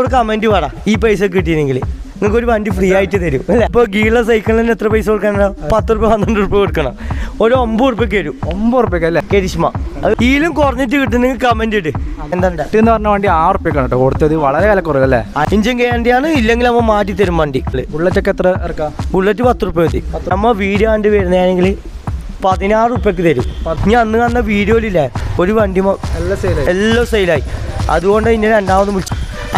ഒരു കമന്റ് വേണം ഈ പൈസ കിട്ടിയെങ്കിൽ നിങ്ങൾക്ക് ഒരു വണ്ടി ഫ്രീ ആയിട്ട് തരും അല്ലേ. ഇപ്പോൾ ഗീറുള്ള സൈക്കിളിന് എത്ര പൈസ കൊടുക്കണം? 10 രൂപ 12 രൂപ കൊടുക്കണം. ഒരു 9 രൂപയ്ക്ക് വരും. 9 രൂപയ്ക്ക് അല്ലേ കരിഷ്മ. ഇതിലും കുറഞ്ഞിട്ട് കിട്ടുന്നെങ്കിൽ കമന്റ് ഇട്ട്. എന്താ എന്ന് പറഞ്ഞ വണ്ടി 6 രൂപയ്ക്കാണ് കേട്ടോ കൊടുത്തത്. വളരെ വില കുറവല്ലേ. ഇഞ്ചൻ ഗ്യാരണ്ടിയാണ്. ഇല്ലെങ്കിൽ നമ്മൾ മാറ്റി തരും വണ്ടി. ബുള്ളറ്റൊക്കെ എത്ര ഇറക്കാം? ബുള്ളറ്റ് 10 രൂപ മതി. നമ്മൾ വീഡിയോ കണ്ട് വരുന്നതാണെങ്കിൽ 16 രൂപയ്ക്ക് തരും. ഞാൻ അന്ന് കണ്ട വീഡിയോയിലില്ലേ ഒരു വണ്ടി എല്ലാം സെയിലായി. അതുകൊണ്ട് ഇനി രണ്ടാമത്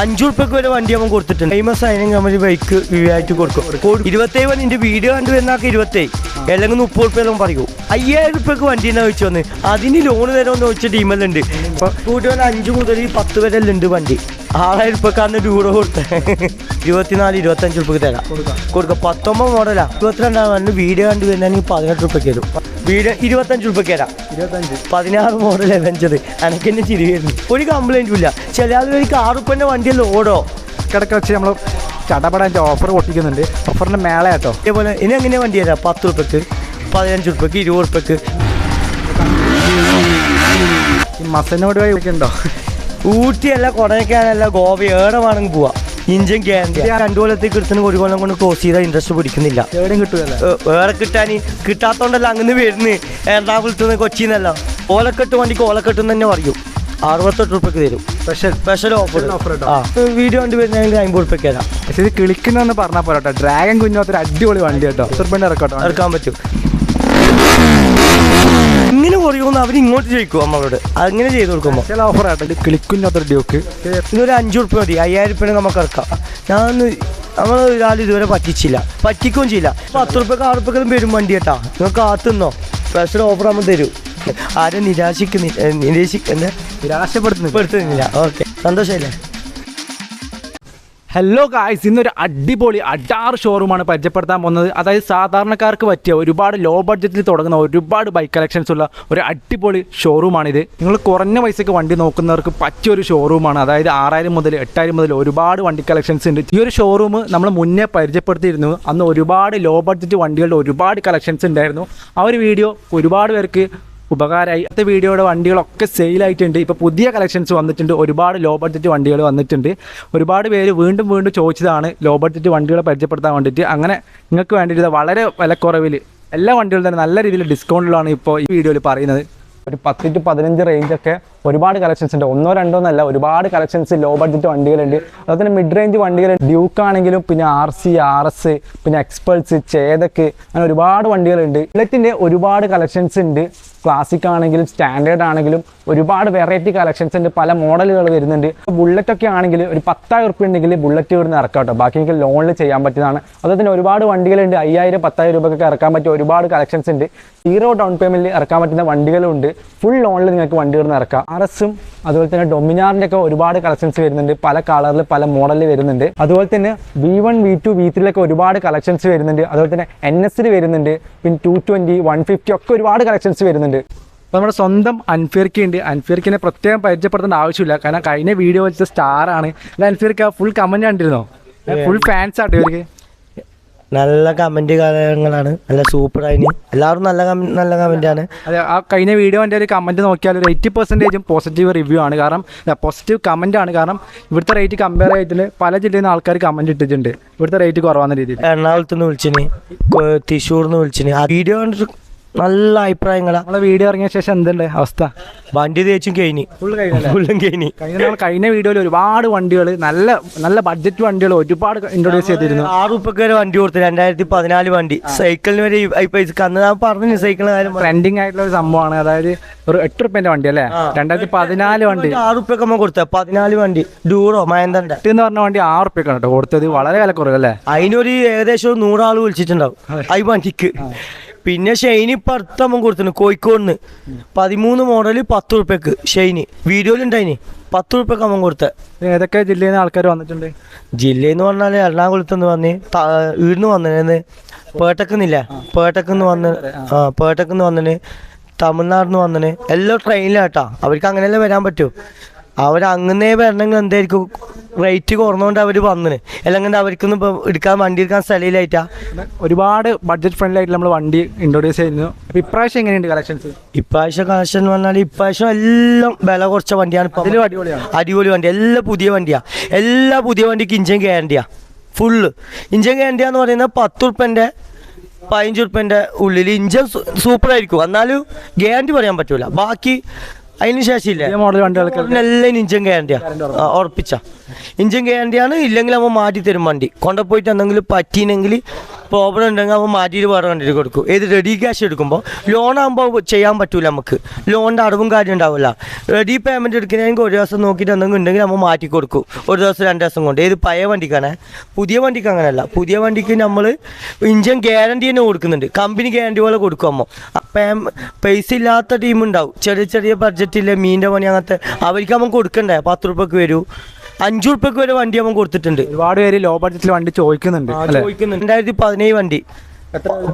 5 രൂപയ്ക്ക് വരെ വണ്ടി നമ്മൾ കൊടുത്തിട്ടുണ്ട്. ഫേമസ് ആയെങ്കിൽ നമ്മൾ ബൈക്ക് ആയിട്ട് കൊടുക്കും. 27 എൻ്റെ വീഡിയോ കണ്ട് വരുന്നാൾക്ക് 27 അല്ലെങ്കിൽ 30 രൂപയെല്ലാം പറയൂ. 5000 രൂപയ്ക്ക് വണ്ടി എന്നാ വെച്ച് വന്ന് അതിന് ലോണ് തരുമെന്ന് വെച്ച ടീമെല്ലാം ഉണ്ട്. ഇപ്പോൾ കൂട്ടുകാർ 5 മുതൽ 10 വരെ എല്ലാം ഉണ്ട് വണ്ടി. 6000 രൂപക്കാണ് രൂപ കൊടുത്തത്. 24 25 രൂപയ്ക്ക് തരാം കൊടുക്കാം. 19 മോഡലാ. 22 വീഡിയോ കണ്ട് വരുന്നതാണെങ്കിൽ 18 രൂപയ്ക്ക് തരും. വീഡിയോ 25 രൂപയ്ക്ക് തരാം. 16 മോഡൽ വെഞ്ചത് എനിക്കെന്നെ ചിരി വരുന്നു. ഒരു കംപ്ലൈൻറ്റും ഇല്ല. ചില ആളുകൾക്ക് 6 രൂപേൻ്റെ വണ്ടിയല്ല ഓടോ കിടക്ക വെച്ച് നമ്മൾ ചടപടാൻ്റെ ഓഫർ പൊട്ടിക്കുന്നുണ്ട്. ഓഫറിൻ്റെ മേള കേട്ടോ. അതേപോലെ ഇനി എങ്ങനെയാണ് വണ്ടി തരാം? 10 രൂപയ്ക്ക് 15 രൂപയ്ക്ക് 20 രൂപയ്ക്ക്. മസനോട് വഴി ഉണ്ടോ? ഊട്ടിയല്ല, കൊടൈക്കനാലല്ല, ഗോവ എവിടെ വേണമെങ്കിൽ പോവാം. ഇഞ്ചൻ ഗ്യാരണ്ടി. 2 കൊല്ലത്തേക്ക് എടുത്തെങ്കിൽ 1 കൊല്ലം കൊണ്ട് ക്ലോസ് ചെയ്താൽ ഇൻട്രസ്റ്റ് പിടിക്കുന്നില്ല. എവിടെയും കിട്ടുമല്ലോ. വേറെ കിട്ടാത്തോണ്ടല്ല അങ്ങനെ വരുന്നത്. എറണാകുളത്ത് കൊച്ചിന്നല്ല. ഓലക്കെട്ട് വണ്ടിക്ക് ഓലക്കെട്ടെന്ന് തന്നെ പറയും. 68 രൂപയ്ക്ക് തരും. Special offer. വീഡിയോ കണ്ട് വരുന്നെങ്കിൽ 50 രൂപയ്ക്ക് തരാം. പക്ഷേ ഇത് കിളിക്കുന്നതെന്ന് പറഞ്ഞാൽ പോരാട്ടോ. ഡ്രാഗൺ കുഞ്ഞോത്തൊരു അടിപൊളി വണ്ടി കേട്ടോ. ഇറക്കാൻ പറ്റും. ഇങ്ങനെ കുറയുമെന്ന് അവർ ഇങ്ങോട്ട് ചോദിക്കും നമ്മളോട്. അങ്ങനെ ചെയ്ത് കൊടുക്കുമ്പോൾ ചില ഓഫർ ആട്ടോ. ഇത് കിളിക്കുന്നത്ര ഡ്യൂക്ക് ഇതൊരു 5 രൂപ മതി. 5000 രൂപ നമുക്ക് ഇറക്കാം. നമ്മൾ ഒരാൾ ഇതുവരെ പറ്റിക്കുകയും ചെയ്യില്ല. 10 രൂപയ്ക്ക് 6 രൂപയ്ക്കും വരും വണ്ടി കേട്ടാ. നിങ്ങൾ കാത്തുന്നോ? സ്പെഷ്യൽ ഓഫർ നമ്മൾ തരും. ആരും നിരാശപ്പെടുത്തുന്നില്ല. ഓക്കെ, സന്തോഷമല്ലേ? ഹലോ ഗായ്സ്, ഇന്നൊരു അടിപൊളി അഡാറ് ഷോറൂമാണ് പരിചയപ്പെടുത്താൻ പോകുന്നത്. അതായത് സാധാരണക്കാർക്ക് പറ്റിയ ഒരുപാട് ലോ ബഡ്ജറ്റിൽ തുടങ്ങുന്ന ഒരുപാട് ബൈക്ക് കളക്ഷൻസ് ഉള്ള ഒരു അടിപൊളി ഷോറൂമാണിത്. നിങ്ങൾ കുറഞ്ഞ പൈസയ്ക്ക് വണ്ടി നോക്കുന്നവർക്ക് പറ്റിയൊരു ഷോറൂമാണ്. അതായത് 6000 മുതൽ 8000 മുതൽ ഒരുപാട് വണ്ടി കളക്ഷൻസ് ഉണ്ട്. ഈ ഒരു ഷോറൂം നമ്മൾ മുന്നേ പരിചയപ്പെടുത്തിയിരുന്നു. അന്ന് ഒരുപാട് ലോ ബഡ്ജറ്റ് വണ്ടികളുടെ ഒരുപാട് കളക്ഷൻസ് ഉണ്ടായിരുന്നു. ആ ഒരു വീഡിയോ ഒരുപാട് പേർക്ക് ഉപകാരമായി. അടുത്ത വീഡിയോയുടെ വണ്ടികളൊക്കെ സെയിലായിട്ടുണ്ട്. ഇപ്പോൾ പുതിയ കളക്ഷൻസ് വന്നിട്ടുണ്ട്. ഒരുപാട് ലോ ബഡ്ജറ്റ് വണ്ടികൾ വന്നിട്ടുണ്ട്. ഒരുപാട് പേര് വീണ്ടും ചോദിച്ചതാണ് ലോ ബഡ്ജറ്റ് വണ്ടികളെ പരിചയപ്പെടുത്താൻ വേണ്ടിയിട്ട്. അങ്ങനെ നിങ്ങൾക്ക് വേണ്ടിയിട്ട് വളരെ വിലക്കുറവിൽ എല്ലാ വണ്ടികളും തന്നെ നല്ല രീതിയിൽ ഡിസ്കൗണ്ടിലാണ് ഇപ്പോൾ ഈ വീഡിയോയിൽ പറയുന്നത്. ഒരു 10 to 15 റേഞ്ചൊക്കെ ഒരുപാട് കളക്ഷൻസ് ഉണ്ട്. 1 2 എന്നല്ല, ഒരുപാട് കളക്ഷൻസ് ലോ ബഡ്ജറ്റ് വണ്ടികളുണ്ട്. അതുപോലെ തന്നെ മിഡ് റേഞ്ച് വണ്ടികൾ ഡ്യൂക്ക് ആണെങ്കിലും പിന്നെ RC RS പിന്നെ എക്സ്പൾസ് ചേതക്ക് അങ്ങനെ ഒരുപാട് വണ്ടികളുണ്ട്. ബുള്ളറ്റിൻ്റെ ഒരുപാട് കളക്ഷൻസ് ഉണ്ട്. ക്ലാസിക് ആണെങ്കിലും സ്റ്റാൻഡേർഡ് ആണെങ്കിലും ഒരുപാട് വെറൈറ്റി കളക്ഷൻസ് ഉണ്ട്. പല മോഡലുകൾ വരുന്നുണ്ട്. ബുള്ളറ്റൊക്കെ ആണെങ്കിൽ ഒരു 10,000 രൂപ ഉണ്ടെങ്കിൽ ബുള്ളറ്റ് ഇവിടുന്ന് ഇറക്കാം കേട്ടോ. ബാക്കി നിങ്ങൾക്ക് ലോണിൽ ചെയ്യാൻ പറ്റുന്നതാണ്. അതുപോലെ തന്നെ ഒരുപാട് വണ്ടികളുണ്ട്. 5000 10,000 രൂപയ്ക്കൊക്കെ ഇറക്കാൻ പറ്റിയ ഒരുപാട് കളക്ഷൻസ് ഉണ്ട്. 0 ഡൗൺ പേയ്മെൻറ്റിൽ ഇറക്കാൻ പറ്റുന്ന വണ്ടികളുണ്ട്. ഫുൾ ലോണിൽ നിങ്ങൾക്ക് വണ്ടി ഇവിടുന്ന് ഇറക്കാം. RSഉം അതുപോലെ തന്നെ ഡൊമിനാറിൻ്റെ ഒക്കെ ഒരുപാട് കളക്ഷൻസ് വരുന്നുണ്ട്. പല കളറിൽ പല മോഡലിൽ വരുന്നുണ്ട്. അതുപോലെ തന്നെ V1 V2 V3 ഒരുപാട് കളക്ഷൻസ് വരുന്നുണ്ട്. അതുപോലെ തന്നെ NSൽ വരുന്നുണ്ട്. പിന്നെ 220 150 ഒക്കെ ഒരുപാട് കളക്ഷൻസ് വരുന്നുണ്ട്. അപ്പോൾ നമ്മുടെ സ്വന്തം അൻഫീർക്ക് ഉണ്ട്. അൻഫീർക്കിനെ പ്രത്യേകം പരിചയപ്പെടുത്തേണ്ട ആവശ്യമില്ല. കാരണം കഴിഞ്ഞ വീഡിയോ വെച്ച സ്റ്റാറാണ്. അല്ല അൻഫീർക്ക് ഫുൾ കമൻറ്റ് കണ്ടിരുന്നോ? ഫുൾ ഫാൻസ് ആട്ടോ ഇവർക്ക്. നല്ല കമന്റ് കാര്യങ്ങളാണ്. നല്ല സൂപ്പറായിന്. എല്ലാവരും നല്ല കമന്റാണ്. അതെ, ആ കഴിഞ്ഞ വീഡിയോൻ്റെ ഒരു കമൻറ്റ് നോക്കിയാൽ ഒരു 80% പോസിറ്റീവ് റിവ്യൂ ആണ്. കാരണം പോസിറ്റീവ് കമൻ്റ് ആണ്. കാരണം ഇവിടുത്തെ റേറ്റ് കമ്പയർ ചെയ്തിട്ട് പല ജില്ലയിൽ നിന്ന് ആൾക്കാർ കമൻറ്റ് ഇട്ടിട്ടുണ്ട്. ഇവിടുത്തെ റേറ്റ് കുറവാകുന്ന രീതിയിൽ. എറണാകുളത്ത് നിന്ന് വിളിച്ചിന്, തൃശ്ശൂർന്ന് വിളിച്ചിന്. ആ വീഡിയോ കണ്ടിട്ട് നല്ല അഭിപ്രായങ്ങളാണ്. നമ്മളെ വീഡിയോ ഇറങ്ങിയ ശേഷം എന്തുണ്ട് അവസ്ഥ? വണ്ടി തേച്ചും കഴിഞ്ഞ് കഴിഞ്ഞ വീഡിയോയിൽ ഒരുപാട് വണ്ടികൾ നല്ല ബഡ്ജറ്റ് വണ്ടികൾ ഒരുപാട് ഇൻട്രൊഡ്യൂസ് ചെയ്തിരുന്നു. 6 രൂപയ്ക്ക് വരെ വണ്ടി കൊടുത്തു. 2014 വണ്ടി. സൈക്കിളിന് വരെ പൈസ അന്ന് ഞാൻ പറഞ്ഞു. സൈക്കിളിന് കാര്യം ട്രെൻഡിങ് ആയിട്ടുള്ള ഒരു സംഭവമാണ്. അതായത് ഒരു 8 രൂപേന്റെ വണ്ടി അല്ലേ? 2014 വണ്ടി 6 രൂപയ്ക്ക് നമ്മൾ കൊടുത്തത്. 14 വണ്ടി ഡ്യൂറോ മഹേന്ദ്രന്റെ എന്ന് പറഞ്ഞ വണ്ടി 6 രൂപയ്ക്കാണ് കേട്ടോ കൊടുത്തത്. വളരെ വില കുറവല്ലേ? അതിനൊരു ഏകദേശം 100 ആൾ വിളിച്ചിട്ടുണ്ടാവും ഈ വണ്ടിക്ക്. പിന്നെ ഷൈനി ഇപ്പുറത്ത് നമ്മൾ കൊടുത്തിട്ടുണ്ട്. കോഴിക്കോടിന് 13 മോഡൽ 10 രൂപയ്ക്ക് ഷൈനി വീഡിയോയിലുണ്ടായിന്. 10 രൂപയ്ക്ക് നമ്മൾ കൊടുത്തത്. ഏതൊക്കെ ജില്ലയിൽ നിന്ന് ആൾക്കാർ വന്നിട്ടുണ്ട്? ജില്ലയിൽ നിന്ന് പറഞ്ഞാൽ എറണാകുളത്ത് നിന്ന് വന്ന്, വീടിന്ന് വന്നേന്ന്, പേട്ടക്കുന്നില്ല, പേട്ടക്കുന്ന് വന്നിന്, തമിഴ്നാടിന്ന് വന്നിന്. എല്ലാം ട്രെയിനിലാട്ടാ. അവർക്ക് അങ്ങനെയല്ലേ വരാൻ പറ്റൂ. അങ്ങനെ വരണമെങ്കിൽ എന്തായിരിക്കും റേറ്റ് കുറഞ്ഞുകൊണ്ട് അവർ വന്നിന് അല്ലെങ്കിൽ അവർക്കൊന്നും ഇപ്പോൾ വണ്ടി എടുക്കാൻ സ്ഥലമില്ലായിട്ടാ. ഒരുപാട് ബഡ്ജറ്റ് ഫ്രണ്ട്ലി ആയിട്ട് നമ്മൾ വണ്ടി ഇൻട്രൊഡ്യൂസ് ചെയ്യുന്നു. അപ്പോൾ ഇപ്രാവശ്യം എങ്ങനെയുണ്ട് കളക്ഷൻസ്? ഇപ്രാവശ്യം കളക്ഷൻ എന്ന് പറഞ്ഞാൽ ഇപ്രാവശ്യം എല്ലാം വില കുറച്ച വണ്ടിയാണ്. അതിലും അടിപൊളിയാണ്. അടിപൊളി വണ്ടി, എല്ലാം പുതിയ വണ്ടിയാണ്. എല്ലാ പുതിയ വണ്ടിക്ക് ഇഞ്ചൻ ഗ്യാരണ്ടിയാണ്. ഫുള്ള് ഇഞ്ചൻ ഗ്യാരണ്ടിയാന്ന് പറയുന്നത് 10 ഉറുപ്പ്യൻ്റെ 15 ഉറുപ്പ്യൻ്റെ ഉള്ളിൽ ഇഞ്ചൻ സൂപ്പറായിരിക്കും. എന്നാലും ഗ്യാരണ്ടി പറയാൻ പറ്റൂല. ബാക്കി അതിന് ശേഷമില്ല മോഡൽ വണ്ടികൾക്ക് എല്ലാം ഇഞ്ചൻ ഗ്യാരണ്ടിയാണ്. ഉറപ്പിച്ച ഇഞ്ചൻ ഗ്യാരണ്ടിയാണ്. ഇല്ലെങ്കിൽ അവൻ മാറ്റി തരും വണ്ടി. കൊണ്ടുപോയിട്ട് എന്തെങ്കിലും പറ്റീനെങ്കിൽ പ്രോബ്ലം ഉണ്ടെങ്കിൽ അവൻ മാറ്റിയിട്ട് വേറെ വണ്ടിയിൽ കൊടുക്കും. ഏത് റെഡി ക്യാഷ് എടുക്കുമ്പോൾ ലോൺ ആകുമ്പോൾ ചെയ്യാൻ പറ്റൂല. നമുക്ക് ലോണിൻ്റെ അടവും കാര്യം ഉണ്ടാവില്ല. റെഡി പേയ്മെൻറ്റ് എടുക്കുന്നതെങ്കിൽ ഒരു ദിവസം നോക്കിയിട്ട് എന്തെങ്കിലും ഉണ്ടെങ്കിൽ നമ്മൾ മാറ്റി കൊടുക്കും. ഒരു ദിവസം 2 ദിവസം കൊണ്ട്. ഏത് പഴയ വണ്ടിക്കാണ്. പുതിയ വണ്ടിക്ക് അങ്ങനെയല്ല. പുതിയ വണ്ടിക്ക് നമ്മൾ ഇഞ്ചൻ ഗ്യാരണ്ടി തന്നെ കൊടുക്കുന്നുണ്ട്. കമ്പനി ഗ്യാരണ്ടി പോലെ കൊടുക്കുമ്പോൾ പൈസ ഇല്ലാത്ത ടീമുണ്ടാവും. ചെറിയ ചെറിയ ബഡ്ജറ്റിലെ മീനിൻ്റെ പണി അങ്ങനത്തെ അവർക്ക് അവൻ കൊടുക്കണ്ടേ. 10 ഉറുപ്പ്യക്ക് വരൂ, 5 ഉറുപ്പ്യക്ക് വരെ വണ്ടി അവൻ കൊടുത്തിട്ടുണ്ട്. ഒരുപാട് പേര് ലോ ബഡ്ജറ്റിൽ വണ്ടി ചോദിക്കുന്നുണ്ട്. 2017 വണ്ടി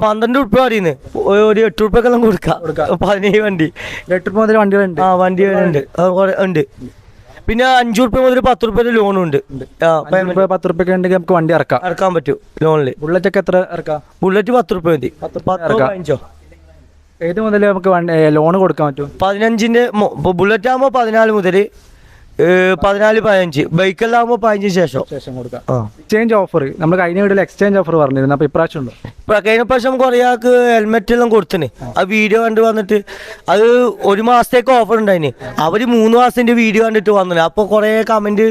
12 ഉറുപ്പ്യ പറയുന്നത്. ഒരു 8 ഉറുപ്പ്യക്കെല്ലാം കൊടുക്കാം. 17 വണ്ടി 8 മുതൽ വണ്ടികളുണ്ട്. വണ്ടി ഉണ്ട്. പിന്നെ 5 ഉറുപ്പ്യ മുതൽ 10 ഉറുപ്പ്യ ലോണും ഉണ്ട്. 10 ഉറുപ്പ്യൊക്കെ ഉണ്ടെങ്കിൽ നമുക്ക് വണ്ടി ഇറക്കാൻ പറ്റും ലോണിൽ. ബുള്ളറ്റ് ഒക്കെ എത്ര ഇറക്കാം? ബുള്ളറ്റ് 10 ഉറുപ്പ്യ മതി. 10 ഏത് മുതൽ നമുക്ക് ലോൺ കൊടുക്കാൻ പറ്റും? 15ൻ്റെ ബുള്ളറ്റ് ആകുമ്പോൾ 14 മുതൽ 14, 15. ബൈക്കെല്ലാം ആകുമ്പോൾ 15 ശേഷം കൊടുക്കാം. എക്സ്ചേഞ്ച് ഓഫർ നമ്മൾ കഴിഞ്ഞ വീട്ടിൽ എക്സ്ചേഞ്ച് ഓഫർ പറഞ്ഞിരുന്നു. അപ്പോൾ ഇപ്രാവശ്യം ഉണ്ടോ? കഴിഞ്ഞ പ്രാവശ്യം കുറേ ആൾക്ക് ഹെൽമെറ്റ് എല്ലാം കൊടുത്തിന്. ആ വീഡിയോ കണ്ട് വന്നിട്ട് അത് 1 മാസത്തേക്ക് ഓഫർ ഉണ്ടായിന്. അവർ 3 മാസത്തിന്റെ വീഡിയോ കണ്ടിട്ട് വന്നില്ല. അപ്പോൾ കുറേ കമന്റ്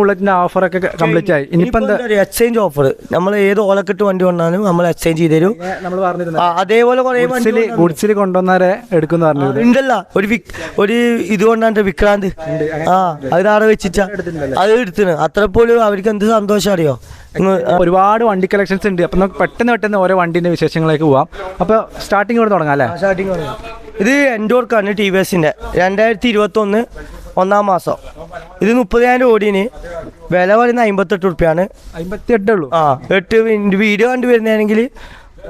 ബുള്ളറ്റിന്റെ ഓഫറൊക്കെ കംപ്ലീറ്റ് ആയി. ഇനിയിപ്പോൾ എന്താ എക്സ്ചേഞ്ച് ഓഫർ? നമ്മൾ ഏത് ഓലക്കെട്ട് വണ്ടി വന്നാലും നമ്മൾ എക്സ്ചേഞ്ച് ചെയ്ത് തരും. നമ്മൾ പറഞ്ഞിരുന്നു അതേപോലെ കുറേ ഗുഡ്സിൽ കൊണ്ടുവന്നവരെ എടുക്കുന്ന പറഞ്ഞു ഉണ്ടല്ല. ഒരു ഇതുകൊണ്ടാണ് വിക്രാന്ത് അത് നാളെ വെച്ചിട്ടാ അത് എടുത്തിന്. അത്ര പോലും അവർക്ക് എന്ത് സന്തോഷം അറിയോ. ഒരുപാട് വണ്ടി കളക്ഷൻസ് ഉണ്ട്. അപ്പം നമുക്ക് പെട്ടെന്ന് ഓരോ വണ്ടിന്റെ വിശേഷങ്ങളിലേക്ക് പോവാം. അപ്പോൾ സ്റ്റാർട്ടിങ് ഇവിടെ തുടങ്ങാം അല്ലേ? സ്റ്റാർട്ടിങ് തുടങ്ങാം. ഇത് എൻഡോർക്കാണ് TVSന്റെ 2021 1-ാം മാസം. ഇത് 30,000 ഓടിന്. വില പറയുന്നത് 58 ഉറുപ്പ്യാണ്. 58 ഉള്ളൂ. 8 വീഡിയോ കണ്ടു വരുന്നതാണെങ്കിൽ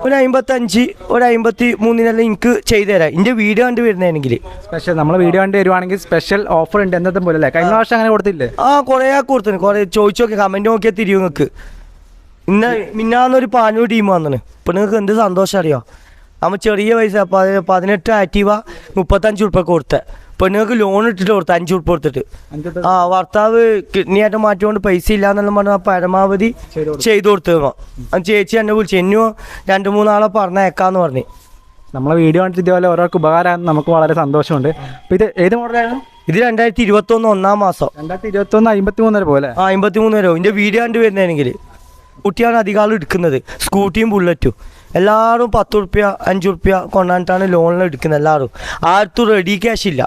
ഒരു 55, ഒരു 53 എനിക്ക് ചെയ്തു തരാം. എൻ്റെ വീഡിയോ കണ്ടു വരുന്നതാണെങ്കിൽ സ്പെഷ്യൽ. നമ്മൾ വീഡിയോ കണ്ടു വരുവാണെങ്കിൽ സ്പെഷ്യൽ ഓഫർ ഉണ്ട്. എന്നത്തെ പോലെ അല്ലേ? കഴിഞ്ഞ വർഷം അങ്ങനെ കൊടുത്തില്ലേ? കുറേ കൊടുത്തിന്. കുറേ ചോദിച്ചു നോക്കി, കമൻറ്റ് നോക്കിയാൽ തിരിയും നിങ്ങൾക്ക്. മിന്നാന്നൊരു പാനൂർ ടീം വന്നിന്. ഇപ്പം നിങ്ങൾക്ക് എന്ത് സന്തോഷം അറിയോ. നമ്മൾ ചെറിയ പൈസ 18 ആക്റ്റീവ 35 ഉറുപ്പ്യക്ക് കൊടുത്തത്. പെണ്ണുങ്ങൾക്ക് ലോൺ ഇട്ടിട്ട് കൊടുത്ത് 5 ഉറുപ്പ്യ കൊടുത്തിട്ട്. ഭർത്താവ് കിഡ്നിയായിട്ട് മാറ്റിക്കൊണ്ട് പൈസ ഇല്ലാന്നെല്ലാം പറഞ്ഞാൽ പരമാവധി ചെയ്തു കൊടുത്തു. ചേച്ചി എന്നെ വിളിച്ചു. എന്നും 2-3 ആളെ പറഞ്ഞേക്കാന്ന് പറഞ്ഞു. നമ്മളെ വീഡിയോ കണ്ടിട്ട് ഇതേപോലെ ഓരോർക്ക് ഉപകാരം നമുക്ക് വളരെ സന്തോഷമുണ്ട്. അപ്പോൾ ഇത് ഏത് മോഡലായിരുന്നു? ഇത് 2021 1-ാം മാസം. 2021 53 വരെ പോലെ. 53 വരെ. ഇതിൻ്റെ വീഡിയോ കണ്ടു വരുന്നതാണെങ്കിൽ സ്കൂട്ടിയാണ് അധികം എടുക്കുന്നത്. സ്കൂട്ടിയും ബുള്ളറ്റും എല്ലാവരും 10 ഉറുപ്പ്യ 5 ഉറുപ്പ്യ കൊണ്ടായിട്ടാണ് ലോണിൽ എടുക്കുന്നത്. എല്ലാവരും ആർക്കും റെഡി ക്യാഷ് ഇല്ല.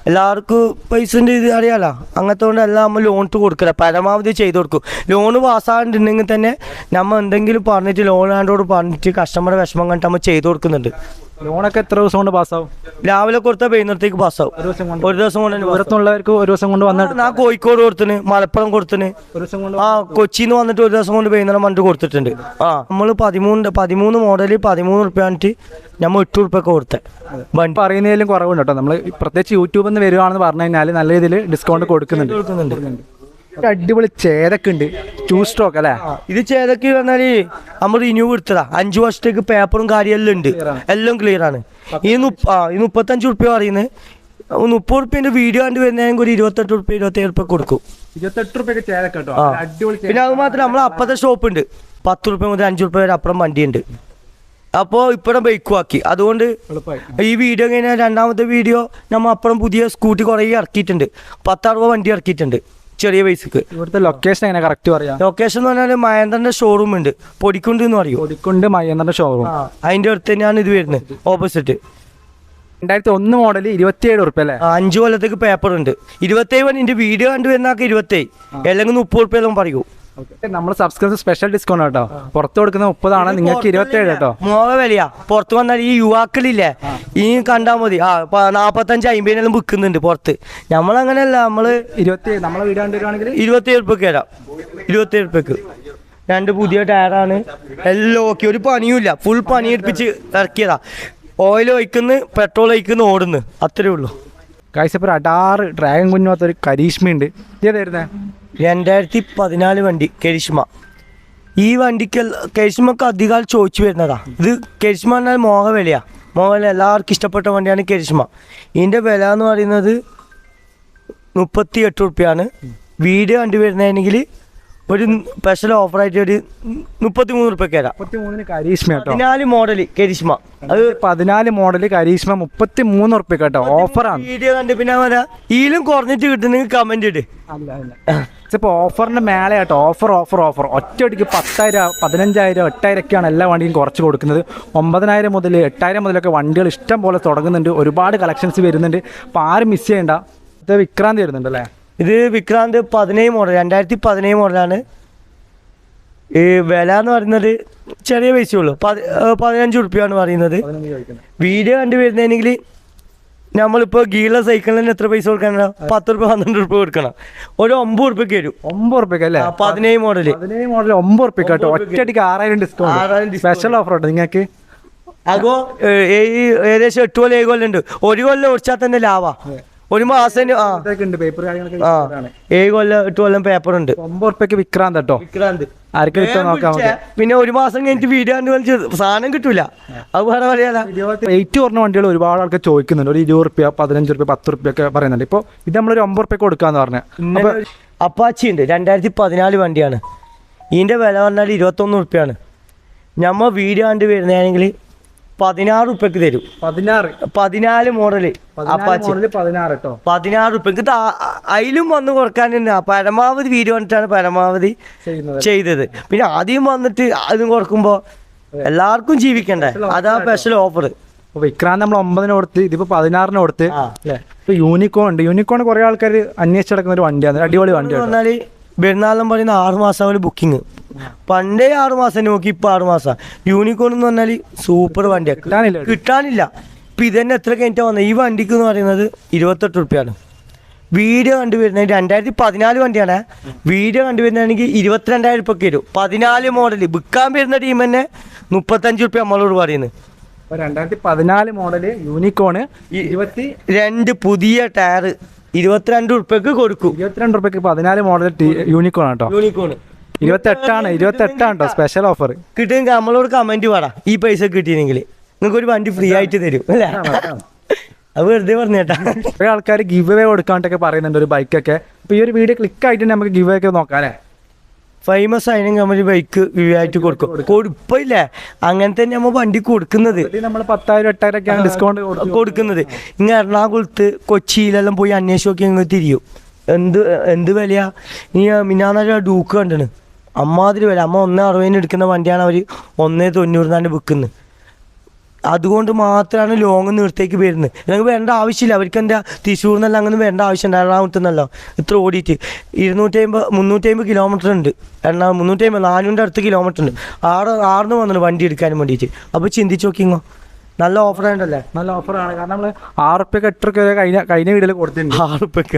എല്ലാവർക്കും പൈസൻ്റെ ഇത് അറിയാലോ. അങ്ങനത്തെ കൊണ്ട് എല്ലാം നമ്മൾ ലോണിട്ട് കൊടുക്കില്ല. പരമാവധി ചെയ്ത് കൊടുക്കും. ലോണ് പാസ്സായിട്ടുണ്ടെങ്കിൽ തന്നെ നമ്മൾ എന്തെങ്കിലും പറഞ്ഞിട്ട് ലോൺ ആണ്ടോട് പറഞ്ഞിട്ട് കസ്റ്റമറുടെ വിഷമം കണ്ടിട്ട് നമ്മൾ ചെയ്ത് കൊടുക്കുന്നുണ്ട്. ലോണൊക്കെ എത്ര ദിവസം കൊണ്ട് പാസ്സാവും? രാവിലെ കൊടുത്താൽ വൈകുന്നേരത്തേക്ക് പാസ്സാവും. ഒരു ദിവസം കൊണ്ട്. ദൂരത്തുള്ളവർക്ക് ഒരു ദിവസം കൊണ്ട് വന്നിട്ട് ഞാൻ കോഴിക്കോട് കൊടുത്തിന്, മലപ്പുറം കൊടുത്തിന്. കൊച്ചിയിൽ നിന്ന് വന്നിട്ട് ഒരു ദിവസം കൊണ്ട് വൈകുന്നേരം വന്നിട്ട് കൊടുത്തിട്ടുണ്ട്. നമ്മൾ 13 മോഡൽ 13 ഉറുപ്പ്യാണിട്ട് നമ്മൾ 8 ഉറുപ്പ്യൊക്കെ കൊടുത്തത്. വണ്ടി പറയുന്നതിലും കുറവുണ്ട് കേട്ടോ. നമ്മൾ പ്രത്യേകിച്ച് യൂട്യൂബിൽ നിന്ന് വരുവാണെന്ന് പറഞ്ഞു കഴിഞ്ഞാൽ നല്ല രീതിയിൽ ഡിസ്കൗണ്ട് കൊടുക്കുന്നുണ്ട്. അടിപൊളി ചേതക്ക് ഉണ്ട്. 2 സ്ട്രോക്ക് അല്ലേ? ഇത് ചേതക്ക് പറഞ്ഞാൽ നമ്മൾ റിന്യൂ എടുത്തതാ. 5 വർഷത്തേക്ക് പേപ്പറും കാര്യമെല്ലാം ഉണ്ട്. എല്ലാം ക്ലിയർ ആണ്. ഈ 35 ഉറുപ്പ്യ പറയുന്നത്. 30 ഉറുപ്പ്യൻ്റെ വീഡിയോ കണ്ടു വരുന്നതെങ്കിൽ ഒരു 28 ഉറുപ്പ്യ 27 ഉറുപ്പ്യ കൊടുക്കും. 28 ഉറുപ്പ്യക്ക് ചേതക്ക് കേട്ടോ. അടിപൊളി. പിന്നെ അത് മാത്രം നമ്മൾ അപ്പത്തെ ഷോപ്പ് ഉണ്ട്. 10 ഉറുപ്പ്യ മുതൽ 5 ഉറുപ്പ്യ വരെ അപ്പുറം വണ്ടിയുണ്ട്. അപ്പോൾ ഇപ്പഴും ബൈക്കും ആക്കി. അതുകൊണ്ട് ഈ വീഡിയോ കഴിഞ്ഞാൽ 2-ാമത്തെ വീഡിയോ നമ്മൾ അപ്പുറം പുതിയ സ്കൂട്ടി കുറേ ഇറക്കിയിട്ടുണ്ട്. 10-60 വണ്ടി ഇറക്കിയിട്ടുണ്ട് ചെറിയ പൈസക്ക്. ഇവിടുത്തെ ലൊക്കേഷൻ എങ്ങനെ കറക്റ്റ് പറയാം? ലൊക്കേഷൻ എന്ന് പറഞ്ഞാൽ മഹേന്ദ്രന്റെ ഷോറൂം ഉണ്ട്. പൊടിക്കുണ്ട് എന്ന് പറയും. പൊടിക്കുണ്ട് മഹേന്ദ്രന്റെ ഷോറൂം. അതിന്റെ അടുത്ത് തന്നെയാണ് ഇത് വരുന്നത്. ഓപ്പോസിറ്റ്. 2001 മോഡൽ 27 ഉറുപ്പ്യ അല്ലേ? 5 കൊല്ലത്തേക്ക് പേപ്പർ ഉണ്ട്. 27 ഇതിന്റെ വീഡിയോ കണ്ടു വരുന്നൊക്കെ 27 അല്ലെങ്കിൽ 30 ഉറുപ്പ്യെല്ലാം പറയൂ. നമ്മൾ സബ്സ്ക്രൈബ് സ്പെഷ്യൽ ഡിസ്കൗണ്ട് കേട്ടോ. പുറത്ത് കൊടുക്കുന്ന 30 നിങ്ങൾക്ക് 27 കേട്ടോ. മോഹ വിലയാ. പുറത്ത് വന്നാൽ ഈ യുവാക്കളില്ലേ ഈ കണ്ടാൽ മതി. 45-50 വിൽക്കുന്നുണ്ട് പുറത്ത്. നമ്മളങ്ങനെയല്ല. നമ്മള് 27 നമ്മളെ വീഡിയോ കണ്ടുവരുവാണെങ്കിൽ 27 ഉറുപ്പ്യക്ക് തരാം. 27 ഉറുപ്പ്യക്ക് 2 പുതിയ ടയറാണ്. എല്ലാം ഓക്കെ. ഒരു പണിയുമില്ല. ഫുൾ പണി എടുപ്പിച്ച് ഇറക്കിയതാ. ഓയിൽ ഒഴിക്കുന്നു, പെട്രോൾ ഒഴിക്കുന്നു, ഓടുന്നു. അത്രേ ഉള്ളൂ. ഗൈസ് ഇപ്പോൾ അടാറ് ഡ്രാഗൺ കുഞ്ഞാത്തൊരു കരീഷ്മയുണ്ട്. ഇതേതായിരുന്നേ? 2014 വണ്ടി കരിഷ്മ. ഈ വണ്ടിക്ക് കരിഷ്മക്ക് അധികം ചോദിച്ചു വരുന്നതാ. ഇത് കരിഷ്മ പറഞ്ഞാൽ മോഹവില എല്ലാവർക്കും ഇഷ്ടപ്പെട്ട വണ്ടിയാണ് കരിഷ്മ. ഇതിൻ്റെ വില എന്ന് പറയുന്നത് 38 റുപ്യാണ്. വീഡിയോ കണ്ടു വരുന്നതാണെങ്കിൽ ഒരു സ്പെഷ്യൽ ഓഫറായിട്ട് ഒരു 33 റുപ്യക്ക് തരാം. 33 കരീഷ്മ കേട്ടോ. 14 മോഡൽ കരിഷ്മ. അത് 14 മോഡൽ കരീഷ്മ 33 റുപ്യ കേട്ടോ. ഓഫറാണ്. വീഡിയോ കണ്ട് പിന്നെ വരാം. ഇതിലും കുറഞ്ഞിട്ട് കിട്ടുന്നെങ്കിൽ കമന്റ് ഇട്. ഇപ്പോൾ ഓഫറിൻ്റെ മേലെ കേട്ടോ. ഓഫർ ഒറ്റയടിക്ക് 10,000 15,000 8,000 ഒക്കെയാണ് എല്ലാ വണ്ടിയും കുറച്ച് കൊടുക്കുന്നത്. 9,000 മുതൽ 8,000 മുതലൊക്കെ വണ്ടികൾ ഇഷ്ടം പോലെ തുടങ്ങുന്നുണ്ട്. ഒരുപാട് കളക്ഷൻസ് വരുന്നുണ്ട്. അപ്പോൾ ആരും മിസ് ചെയ്യണ്ട. ഇത് വിക്രാന്തി വരുന്നുണ്ട് അല്ലേ? ഇത് വിക്രാന്ത് 17 മോഡൽ 2017 മോഡലാണ്. ഈ വില എന്ന് പറയുന്നത് ചെറിയ പൈസയുള്ളൂ. 15 റുപ്യാണ് പറയുന്നത്. വീഡിയോ കണ്ടു വരുന്നതെങ്കിൽ നമ്മളിപ്പോൾ ഗീള സൈക്കിളിന് എത്ര പൈസ കൊടുക്കണം? 10 റുപ്യ 12 റുപ്യ കൊടുക്കണം. ഒരു 9 റുപ്യക്ക് വരും. 9 റുപ്യക്ക് അല്ലേ? 17 മോഡൽ 9 റുപ്യ കേട്ടോ. ഒറ്റയടിക്ക് 6,000 ഡിസ്കൗണ്ട്. സ്പെഷ്യൽ ഓഫർ കേട്ടോ നിങ്ങൾക്ക്. അതോ ഏകദേശം 8 കൊല്ലം 7 കൊല്ലം ഉണ്ട്. ഒരു കൊല്ലം ഓടിച്ചാൽ തന്നെ ലാഭാ. ഒരു മാസം 7 കൊല്ലം 8 കൊല്ലം പേപ്പർ ഉണ്ട്. 9 റുപ്യക്ക് വിക്രാന്ത് കേട്ടോ. ആർക്ക് കിട്ടും നോക്കാം. പിന്നെ ഒരു മാസം കഴിഞ്ഞിട്ട് വീഡിയോ കണ്ട് വലിച്ച് സാധനം കിട്ടൂല. അത് വേറെ പറയാല. വെയിറ്റ് കുറഞ്ഞ വണ്ടികൾ ഒരുപാട് ആൾക്കാർ ചോദിക്കുന്നുണ്ട്. ഒരു 20 റുപ്യ 15 റുപ്യ 10 റുപ്യ ഒക്കെ പറയുന്നുണ്ട്. ഇപ്പോൾ ഇത് നമ്മളൊരു 9 റുപ്യക്ക് കൊടുക്കാന്ന് പറഞ്ഞത്. അപ്പാച്ചി ഉണ്ട് 2014 വണ്ടിയാണ്. ഇതിന്റെ വില പറഞ്ഞാൽ 21 റുപ്യാണ്. നമ്മൾ വീഡിയോ കണ്ട് വരുന്നതാണെങ്കിൽ 16 റുപ്യക്ക് തരും. 14 മോഡല് 16 റുപ്യക്ക്. അതിലും വന്ന് കുറക്കാനുണ്ട്. പരമാവധി വീഡിയോ കണ്ടിട്ടാണ് പരമാവധി ചെയ്തത്. പിന്നെ ആദ്യം വന്നിട്ട് അതും കുറക്കുമ്പോൾ എല്ലാവർക്കും ജീവിക്കണ്ടേ. അതാ സ്പെഷ്യൽ ഓഫർ. വിക്രാന്ത് നമ്മൾ 9 കൊടുത്ത് ഇതിപ്പോ 16 കൊടുത്ത്. ഇപ്പൊ യൂണിക്കോൺ ഉണ്ട്. യൂണിക്കോൺ കുറെ ആൾക്കാർ അന്വേഷിച്ചെടുക്കുന്ന ഒരു വണ്ടിയാണ്. അടിപൊളി വണ്ടി പറഞ്ഞാൽ പെരുന്നാളെന്ന് പറയുന്ന 6 മാസം ബുക്കിങ്. പണ്ടേ 6 മാസം നോക്കി, ഇപ്പൊ 6 മാസം. യൂണിക്കോൺ എന്ന് പറഞ്ഞാൽ സൂപ്പർ വണ്ടിയാണ്. കിട്ടാനില്ല. ഇപ്പൊ ഇതന്നെ എത്ര കഴിഞ്ഞിട്ടാ വന്നത്? ഈ വണ്ടിക്ക് എന്ന് പറയുന്നത് 28 റുപ്യാണ്. വീഡിയോ കണ്ടുവരുന്നത് 2014 വണ്ടിയാണ്. വീഡിയോ കണ്ടുവരുന്നതാണെങ്കിൽ 22,000 റുപ്യക്ക് വരും. 14 മോഡല് വിൽക്കാൻ വരുന്ന ടീം തന്നെ 35 റുപ്യ നമ്മളോട് പറയുന്നത്. 2014 മോഡല് യൂണിക്കോണ് 22 പുതിയ ടയർ 22 റുപ്യക്ക് കൊടുക്കും. 22 റുപ്യക്ക് 14 മോഡൽ യൂണിക്കോൺ കേട്ടോ. യൂണിക്കോണ് 28 സ്പെഷ്യൽ ഓഫർ കിട്ടുമെങ്കിൽ നമ്മളോട് കമന്റ് പാടാ. ഈ പൈസ കിട്ടിയെങ്കിൽ നിങ്ങൾക്ക് ഒരു വണ്ടി ഫ്രീ ആയിട്ട് തരും അല്ലേ? അത് വെറുതെ പറഞ്ഞേട്ടാ. കുറെ ആൾക്കാർ ഗിവ് അവേ കൊടുക്കാണ്ടൊക്കെ പറയുന്നുണ്ട് ഒരു ബൈക്കൊക്കെ. അപ്പൊ ഈ ഒരു വീഡിയോ ക്ലിക്ക് ആയിട്ട് നമുക്ക് ഗിവ് അവേ ഒക്കെ നോക്കാം അല്ലേ? ഫേമസ് ആണെങ്കിൽ നമ്മൾ ബൈക്ക് ആയിട്ട് കൊടുക്കും. ഇപ്പൊ ഇല്ലേ അങ്ങനെ തന്നെ നമ്മൾ വണ്ടി കൊടുക്കുന്നത്. നമ്മൾ 10,000 8,000 ഒക്കെയാണ് ഡിസ്കൗണ്ട് കൊടുക്കുന്നത്. ഇങ്ങനെ എറണാകുളത്ത് കൊച്ചിയിലെല്ലാം പോയി അന്വേഷിച്ച് നോക്കി നിങ്ങൾ തിരിയും. എന്ത് വിലയാ. ഈ മിന്നാന്നൊരു ഡൂക്ക് കണ്ടിന് അമ്മാതിരി വില. 1,60 എടുക്കുന്ന വണ്ടിയാണ് അവർ 1,90 വിൽക്കുന്നത്. അതുകൊണ്ട് മാത്രമാണ് ലോങ് നിർത്തേക്ക് വരുന്നത്. ഞങ്ങൾക്ക് വരേണ്ട ആവശ്യമില്ല. അവർക്ക് എന്താ തൃശ്ശൂർ നിന്നല്ല അങ്ങനെ വരേണ്ട ആവശ്യമുണ്ട്. എറണാകുളത്ത് നിന്നല്ലോ ഇത്ര ഓടിയിട്ട് 350 കിലോമീറ്റർ ഉണ്ട്. 350 400 അടുത്ത് കിലോമീറ്റർ ഉണ്ട്. ആറിന് വന്നു വണ്ടി എടുക്കാനും വേണ്ടിയിട്ട്. അപ്പോൾ ചിന്തിച്ച് നോക്കിങ്ങോ. നല്ല ഓഫർ ഉണ്ടല്ലേ? നല്ല ഓഫറാണ്. കാരണം നമ്മൾ 6 റുപ്യക്ക് 8 റുപ്യ കഴിഞ്ഞ വീഡിയോയിൽ കൊടുത്തിട്ടുണ്ട്. 6 റുപ്യക്ക്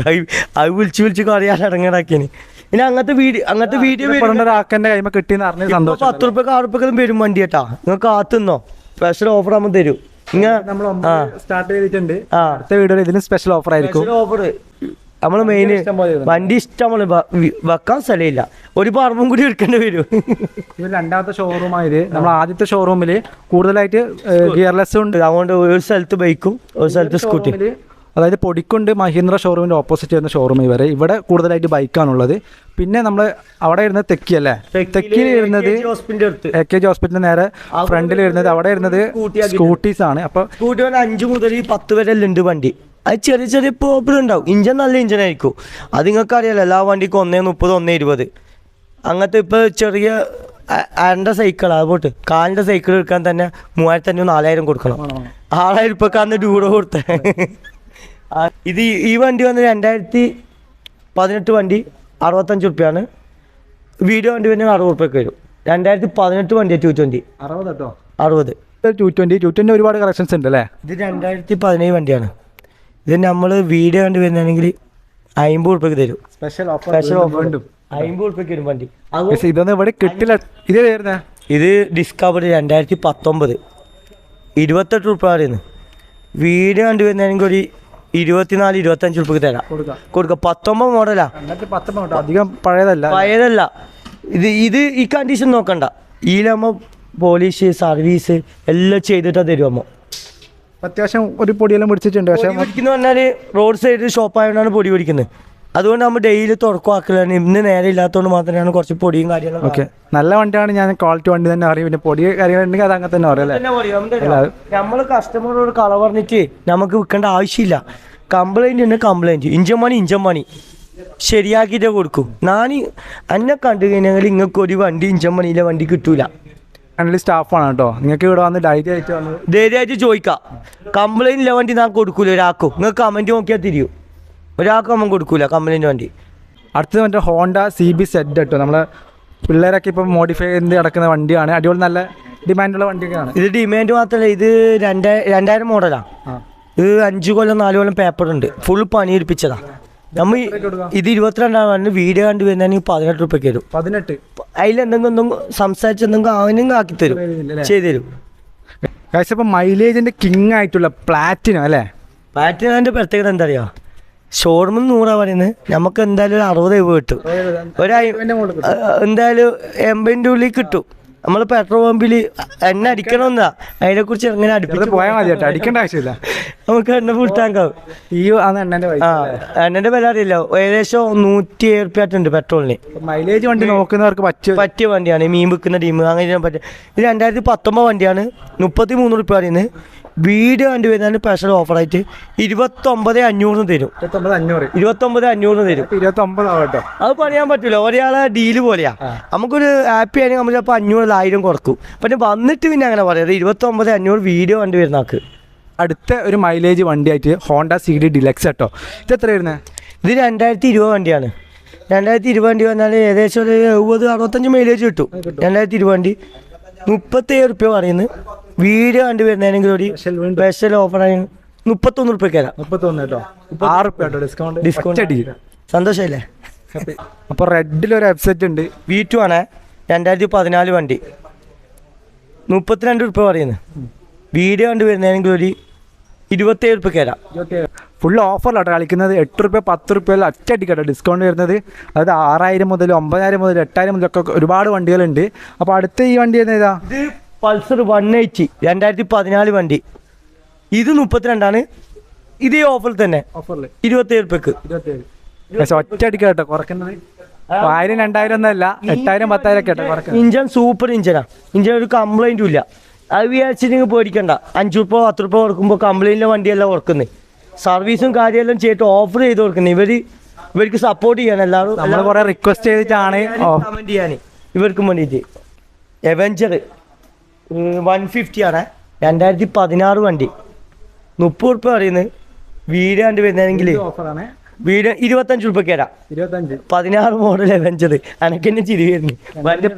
അത് വിളിച്ച് അറിയാൻ ഇടങ്ങടാക്കിയാണ്. പിന്നെ അങ്ങനത്തെ വീഡിയോ ആക്കൻ്റെ കൈമ കിട്ടിയെന്ന് അറിഞ്ഞ സന്തോഷം. 10 റുപ്യക്ക് 6 റുപ്യക്കും വരും വണ്ടി കേട്ടാ. നിങ്ങൾ കാത്തുന്നോ. സ്പെഷ്യൽ ഓഫർ നമ്മൾ തരും. സ്റ്റാർട്ട് ചെയ്തിട്ടുണ്ട്. അടുത്ത വീഡിയോയിൽ ഇതിന് സ്പെഷ്യൽ ഓഫർ ആയിരിക്കും. ഓഫർ നമ്മൾ മെയിൻ വണ്ടി ഇഷ്ടമാണ്. വെക്കാൻ സ്ഥലമില്ല. ഒരു പറമ്പും കൂടി എടുക്കേണ്ടി വരും. ഇത് രണ്ടാമത്തെ ഷോറൂമായത്. നമ്മൾ ആദ്യത്തെ ഷോറൂമിൽ കൂടുതലായിട്ട് ഗിയർലെസ് ഉണ്ട്. അതുകൊണ്ട് ഒരു സ്ഥലത്ത് ബൈക്കും ഒരു സ്ഥലത്ത് സ്കൂട്ടി. അതായത് പൊടിക്കുണ്ട് മഹീന്ദ്ര ഷോറൂമിൻ്റെ ഓപ്പോസിറ്റ് വരുന്ന ഷോറൂം വരെ ഇവിടെ കൂടുതലായിട്ട് ബൈക്കാണുള്ളത്. പിന്നെ നമ്മൾ അവിടെ ഇരുന്നത് തെക്കി അല്ലേ? തെക്കിൽ ഇരുന്നത് AKG ഹോസ്പിറ്റലിന് നേരെ ഫ്രണ്ടിൽ വരുന്നത് അവിടെ ഇരുന്നത് സ്കൂട്ടീസ് ആണ്. അപ്പോൾ സ്കൂട്ടി 5 മുതൽ 10 വരെ ഉണ്ട് വണ്ടി. അത് ചെറിയ പ്രോബ്ലം ഉണ്ടാവും. ഇഞ്ചൻ നല്ല ഇഞ്ചനായിരിക്കും. അത് നിങ്ങൾക്ക് അറിയാലോ. എല്ലാ വണ്ടിക്കും 130 120 അങ്ങനത്തെ. ഇപ്പോൾ ചെറിയ അരൻ്റെ സൈക്കിളാണ്. അതുപോട്ട് കാലിൻ്റെ സൈക്കിൾ എടുക്കാൻ തന്നെ 3,500 4,000 കൊടുക്കണം. 6,000 റുപ്യക്കാന്ന് ഡൂറോ കൊടുത്തേ. ഇത് ഈ വണ്ടി വന്ന് 2018 വണ്ടി 65 റുപ്യാണ്. വീഡിയോ വണ്ടി പിന്നെ 60 റുപ്യക്ക് വരും. 2018 വണ്ടിയാണ് 220. 220 ഒരുപാട് കളക്ഷൻസ് ഉണ്ട് അല്ലേ? ഇത് 2017 വണ്ടിയാണ്. ഇത് നമ്മൾ വീഡിയോ കണ്ട് വരുന്നതാണെങ്കിൽ 50 റുപ്യക്ക് തരും. സ്പെഷ്യൽ ഓഫർ 50 റുപ്യക്ക് വരും വണ്ടി. ഇതൊന്നും ഇവിടെ കിട്ടില്ല. ഇത് ഡിസ്കവറി 2019 28 റുപ്യ പറയുന്നു. വീഡിയോ കണ്ടു വരുന്നതാണെങ്കിൽ ഒരു 24-25 ഉറുപ്പിക്ക് തരാം കൊടുക്കാം. 19 മോഡലാ, അധികം പഴയതല്ല. ഇത് ഈ കണ്ടീഷൻ നോക്കണ്ട. ഈലമ്മ പോളിഷ് സർവീസ് എല്ലാം ചെയ്തിട്ടാ തരുമോ. അത്യാവശ്യം ഒരു പൊടിയെല്ലാം പിടിച്ചിട്ടുണ്ട്. പക്ഷേ പിടിക്കുന്ന പറഞ്ഞാൽ റോഡ് സൈഡ് ഷോപ്പായതുകൊണ്ടാണ് പൊടി പിടിക്കുന്നത്. അതുകൊണ്ട് നമ്മൾ ഡെയിലി തുറക്കുവാക്കലാണ്. ഇന്ന് നേരെ ഇല്ലാത്തതുകൊണ്ട് മാത്രമാണ് കുറച്ച് പൊടിയും കാര്യങ്ങളും. ഓക്കെ, നല്ല വണ്ടിയാണ്. ഞാൻ ക്വാളിറ്റി വണ്ടി തന്നെ അറിയും. പിന്നെ പൊടി കാര്യങ്ങളുണ്ടെങ്കിൽ അത് അങ്ങനെ തന്നെ അറിയാം. നമ്മൾ കസ്റ്റമറോട് കള പറഞ്ഞിട്ട് നമുക്ക് വിൽക്കേണ്ട ആവശ്യമില്ല. കംപ്ലൈൻറ്റ് ഉണ്ട്, കംപ്ലൈൻറ്റ്. ഇഞ്ചൻ മണി ശരിയാക്കിയിട്ടേ കൊടുക്കും. ഞാൻ എന്നെ കണ്ടു കഴിഞ്ഞാൽ നിങ്ങൾക്ക് ഒരു വണ്ടി ഇഞ്ചൻ മണിയിലെ വണ്ടി കിട്ടൂല. സ്റ്റാഫാണ് കേട്ടോ. നിങ്ങൾക്ക് ഇവിടെ വന്ന് ധൈര്യമായിട്ട് ചോദിക്കാം. കംപ്ലൈൻറ്റില്ല വണ്ടി ഞാൻ കൊടുക്കൂല ഒരാൾക്കും. നിങ്ങൾക്ക് കമൻറ്റ് നോക്കിയാൽ തിരിയും. ഒരാൾക്കും നമ്മൾ കൊടുക്കൂല കംപ്ലൈൻറ്റ് വണ്ടി. അടുത്തത് മറ്റേ ഹോണ്ട CB Z കേട്ടോ. നമ്മളെ പിള്ളേരൊക്കെ ഇപ്പം മോഡിഫൈ ചെയ്ത് നടക്കുന്ന വണ്ടിയാണ്. അടിപൊളി നല്ല ഡിമാൻഡുള്ള വണ്ടിയൊക്കെയാണ്. ഇത് ഡിമാൻഡ് മാത്രമല്ല, ഇത് 2000 മോഡലാണ്. ഇത് 5 കൊല്ലം 4 കൊല്ലം പേപ്പറുണ്ട്. ഫുൾ പണിയെടുപ്പിച്ചതാണ്. നമ്മൾ ഇത് 22 വീഡിയോ കണ്ടു വരുന്നതിന് 18 ഉറുപ്പിക്ക് തരും. 18 അതിലെന്തെങ്കിലും സംസാരിച്ചെന്തെങ്കിലും അവനും ആക്കി തരും, ചെയ്തുതരും. ഇപ്പം മൈലേജിന്റെ കിങ് ആയിട്ടുള്ള പ്ലാറ്റിനം അല്ലേ? പ്ലാറ്റിനത്തിൻ്റെ പ്രത്യേകത എന്താ അറിയാം? ഷോറൂമിൽ 100 പറയുന്നത് നമുക്ക് എന്തായാലും ഒരു 60 രൂപ കിട്ടും. എന്തായാലും 80 ഉള്ളിൽ കിട്ടും. നമ്മൾ പെട്രോൾ പമ്പിൽ എണ്ണ അടിക്കണമെന്നാ, അതിനെക്കുറിച്ച് എങ്ങനെ അടുപ്പിച്ച് പോയാൽ മതി കേട്ടോ, അടിക്കേണ്ട ആവശ്യമില്ല. നമുക്ക് എണ്ണ ഫുൾ ടാങ്കാവും. എണ്ണൻ്റെ വില അറിയില്ല. ഏകദേശം 107 ഉറുപ്പിക പെട്രോളിന്. മൈലേജ് വണ്ടി നോക്കുന്നവർക്ക് പറ്റിയ വണ്ടിയാണ്. മീൻ വിൽക്കുന്ന ടീം അങ്ങനെ പറ്റിയ. ഇത് 2019 വണ്ടിയാണ്. 33 ഉറുപ്പിക പറയുന്നത്. വീഡിയോ കണ്ടു വരുന്നതിന് സ്പെഷ്യൽ ഓഫറായിട്ട് 29,500 തരും. 29,500 തരും. 29 ആവട്ടോ. അത് പറയാൻ പറ്റില്ല, ഒരാളെ ഡീല് പോലെയാ. നമുക്കൊരു ഹാപ്പി ആണെങ്കിൽ നമ്മൾ ചിലപ്പോൾ 500-1000 കുറക്കും. പിന്നെ വന്നിട്ട് പിന്നെ അങ്ങനെ പറയാം 29,500 വീഡിയോ കണ്ടു വരുന്ന ആൾക്ക്. അടുത്ത ഒരു മൈലേജ് വണ്ടിയായിട്ട് ഹോണ്ട CD ഡിലക്സ് കേട്ടോ. ഇത് എത്ര വരുന്നത്? ഇത് 2020 വണ്ടിയാണ്. 2020 വണ്ടി വന്നാൽ ഏകദേശം ഒരു 70-65 മൈലേജ് കിട്ടും. 2020 വണ്ടി 37 ഉറുപ്പിക പറയുന്നത്. വീഡിയോ കണ്ടു വരുന്നതാണെങ്കിൽ ഒരു സ്പെഷ്യൽ ഓഫറായി 31 ഉറുപ്പിക തരാം. 31 കേട്ടോ. 6 ഉറുപ്പിക കേട്ടോ ഡിസ്കൗണ്ട്. സന്തോഷമല്ലേ? അപ്പോൾ റെഡിലൊരു വെബ്സൈറ്റ് ഉണ്ട്. V2 ആണ്. 2014 വണ്ടി 32 ഉറുപ്പിക പറയുന്നത്. വീഡിയോ കണ്ടു വരുന്നതാണെങ്കിൽ ഒരു 27 ഉറുപ്പിക തരാം. ഫുൾ ഓഫറിലാട്ടോ കളിക്കുന്നത്. 8 ഉറുപ്പിക 10 ഉറുപ്പിക ഒറ്റയടിക്കാട്ടോ ഡിസ്കൗണ്ട് വരുന്നത്. അതായത് 6000 മുതൽ 9000 മുതൽ 8000 മുതലൊക്കെ ഒരുപാട് വണ്ടികളുണ്ട്. അപ്പോൾ അടുത്ത ഈ വണ്ടി ഏതാ? ഇത് പൾസർ 180 2014 വണ്ടി. ഇത് 32 ഇത് ഈ ഓഫറിൽ തന്നെ 27 ഉറുപ്പിക്ക്. ഒറ്റയടിക്കാട്ടോ കുറയ്ക്കുന്നത്. 1000 2000 ഒന്നല്ല, 8000 10,000 ഒക്കെ കേട്ടോ. ഇഞ്ചൻ സൂപ്പർ ഇഞ്ചനാണ്. ഇഞ്ചൻ ഒരു കംപ്ലൈൻറ്റും ഇല്ല. അത് വിചാരിച്ച് നിങ്ങൾ പേടിക്കണ്ട. 5 ഉറുപ്പിക 10 ഉറുപ്പിക കൊടുക്കുമ്പോൾ കംപ്ലൈൻറ്റിലെ വണ്ടിയെല്ലാം കൊടുക്കുന്നത്. സർവീസും കാര്യമെല്ലാം ചെയ്തിട്ട് ഓഫർ ചെയ്ത് കൊടുക്കുന്നത്. ഇവർക്ക് സപ്പോർട്ട് ചെയ്യാൻ എല്ലാവരും നമ്മൾ കുറേ റിക്വസ്റ്റ് ചെയ്തിട്ടാണ് കമൻറ്റ് ചെയ്യാൻ ഇവർക്കും വേണ്ടിയിട്ട്. എവഞ്ചർ 150 ആണ്. 2016 വണ്ടി 30 ഉറുപ്പിക പറയുന്നത്. വീഡിയോ കണ്ട് വരുന്നതെങ്കിൽ വീഡിയോ 25 ഉറുപ്പിക തരാം. 16 മോഡൽ എവഞ്ചർ. അനക്കെന്നെ ചിരി വരുന്നു.